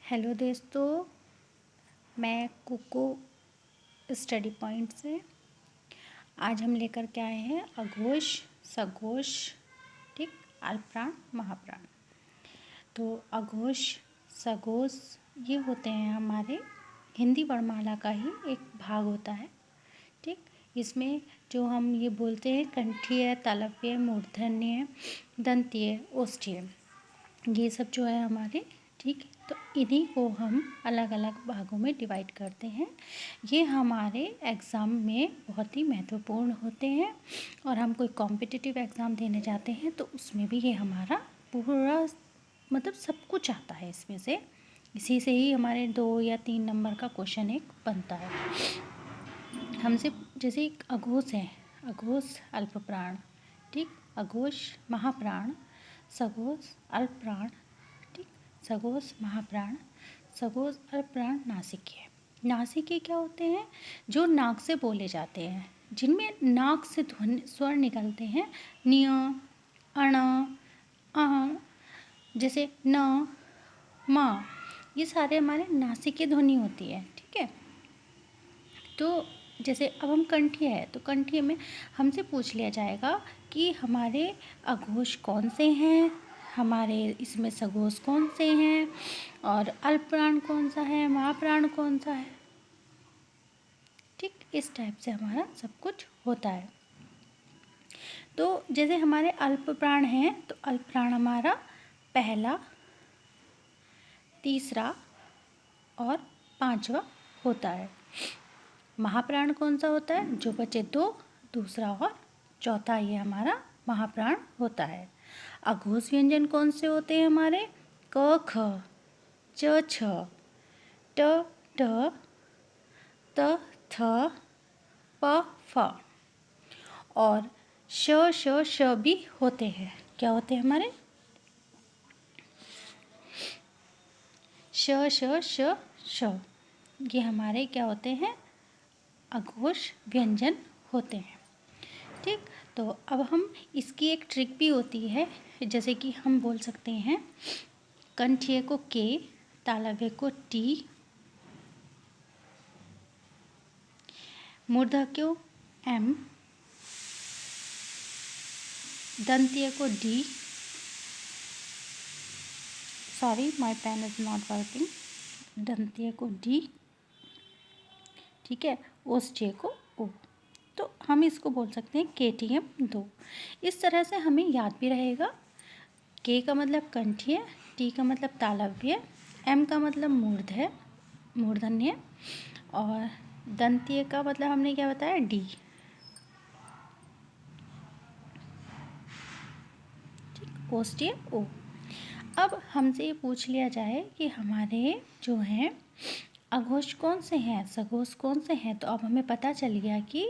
Hello दोस्तों, मैं Kuku study point से आज हम लेकर के आए हैं अघोष, सघोष, ठीक, अल्पप्राण, महाप्राण। तो अघोष, सघोष ये होते हैं हमारे हिंदी वर्णमाला का ही एक भाग होता है, ठीक। इसमें जो हम ये बोलते हैं कंठीय, तालव्य, मूर्धन्य, दंतीय, ओष्ठ्य, ये सब जो है हमारे, ठीक। तो इन्हीं को हम अलग अलग भागों में डिवाइड करते हैं। ये हमारे एग्ज़ाम में बहुत ही महत्वपूर्ण होते हैं और हम कोई कॉम्पिटिटिव एग्ज़ाम देने जाते हैं तो उसमें भी ये हमारा पूरा मतलब सब कुछ आता है इसमें से। इसी से ही हमारे 2 या 3 नंबर का क्वेश्चन एक बनता है। हमसे जैसे एक अघोष है, अघोष अल्पप्राण, ठीक, अघोष महाप्राण, सघोष अल्पप्राण, ठीक, सघोष महाप्राण, सघोष अल्पप्राण, नासिके। नासिके क्या होते हैं? जो नाक से बोले जाते हैं, जिनमें नाक से ध्वनि स्वर निकलते हैं, निय, अण, अ, जैसे न, म, ये सारे हमारे नासिके ध्वनि होती है, ठीक है। तो जैसे अब हम कंठीय है तो कंठीय में हमसे पूछ लिया जाएगा कि हमारे अघोष कौन से हैं, हमारे इसमें सघोष कौन से हैं और अल्पप्राण कौन सा है, महाप्राण कौन सा है, ठीक। इस टाइप से हमारा सब कुछ होता है। तो जैसे हमारे अल्पप्राण हैं तो अल्पप्राण हमारा पहला, तीसरा और पांचवा होता है। महाप्राण कौन सा होता है? जो बचे 2, दूसरा और चौथा, ये हमारा महाप्राण होता है। अघोष व्यंजन कौन से होते हैं हमारे? क, ख, च, छ, ट, ठ, त, थ, प, फ और श, श, श भी होते हैं। क्या होते हैं हमारे? श, श, श, श, ये हमारे क्या होते हैं? अघोष व्यंजन होते हैं, ठीक। तो अब हम इसकी एक ट्रिक भी होती है, जैसे कि हम बोल सकते हैं कंठीय को के, तालव्य को टी, मूर्धन्य को एम, दंतीय को D, sorry my pen is not working, दंतीय को डी, ठीक है, ओष्ठ्य को ओ। तो हम इसको बोल सकते हैं KTM 2। इस तरह से हमें याद भी रहेगा। के का मतलब कंठीय, टी का मतलब तालव्य, एम का मतलब मूर्धन्य और दंतीय का मतलब हमने क्या बताया? डी, ठीक, ओष्ठ्य ओ। अब हमसे ये पूछ लिया जाए कि हमारे जो हैं अघोष कौन से हैं, सघोष कौन से हैं, तो अब हमें पता चल गया कि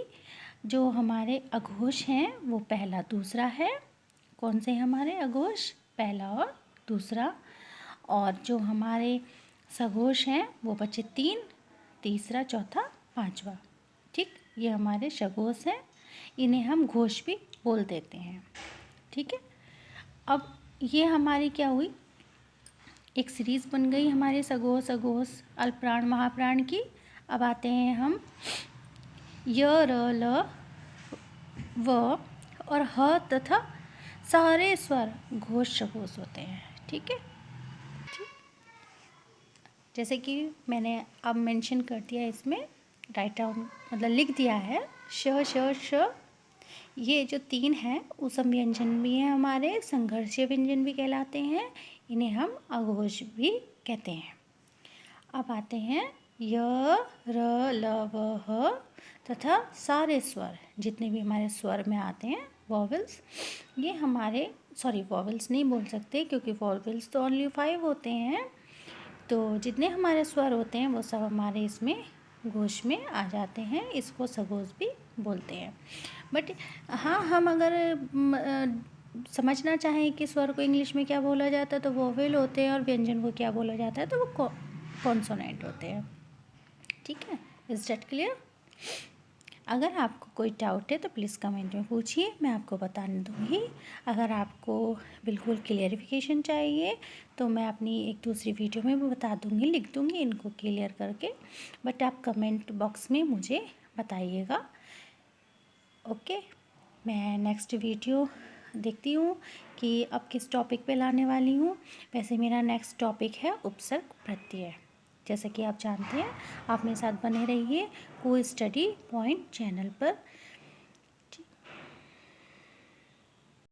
जो हमारे अघोष हैं वो पहला, दूसरा है। कौन से हमारे अघोष? पहला और दूसरा। और जो हमारे सघोष हैं वो बचे 3, तीसरा, चौथा, पांचवा, ठीक। ये हमारे सघोष हैं, इन्हें हम घोष भी बोल देते हैं, ठीक है। अब ये हमारी क्या हुई? एक सीरीज़ बन गई हमारे सघोष, अघोष, अल्पप्राण, महाप्राण की। अब आते हैं हम य, र, ल, व और ह तथा सारे स्वर घोष सघोष होते हैं, ठीक है, ठीक। जैसे कि मैंने अब मेंशन कर दिया, इसमें राइट डाउन मतलब लिख दिया है, श, श, श, ये जो 3 हैं उसम व्यंजन भी हैं हमारे, संघर्षीय व्यंजन भी कहलाते हैं, इन्हें हम अघोष भी कहते हैं। अब आते हैं य, र, ल, व, ह तथा सारे स्वर, जितने भी हमारे स्वर में आते हैं वॉवल्स, ये हमारे, सॉरी वॉवल्स नहीं बोल सकते क्योंकि वॉवल्स तो ओनली 5 होते हैं। तो जितने हमारे स्वर होते हैं वो सब हमारे इसमें घोष में आ जाते हैं, इसको सघोष भी बोलते हैं। बट हाँ, हम अगर समझना चाहें कि स्वर को इंग्लिश में क्या बोला जाता है तो वोवेल होते हैं और व्यंजन को क्या बोला जाता है तो वो कॉन्सोनेंट होते हैं, ठीक है। Is that clear? अगर आपको कोई डाउट है तो प्लीज़ कमेंट में पूछिए, मैं आपको बता दूँगी। अगर आपको बिल्कुल क्लियरिफिकेशन चाहिए तो मैं अपनी एक दूसरी वीडियो में भी बता दूँगी, लिख दूँगी इनको क्लियर करके, बट आप कमेंट बॉक्स में मुझे बताइएगा। ओके, मैं नेक्स्ट वीडियो देखती हूँ कि अब किस टॉपिक पे लाने वाली हूँ। वैसे मेरा नेक्स्ट टॉपिक है उपसर्ग प्रत्यय। जैसा कि आप जानते हैं, आप मेरे साथ बने रहिए को स्टडी पॉइंट चैनल पर।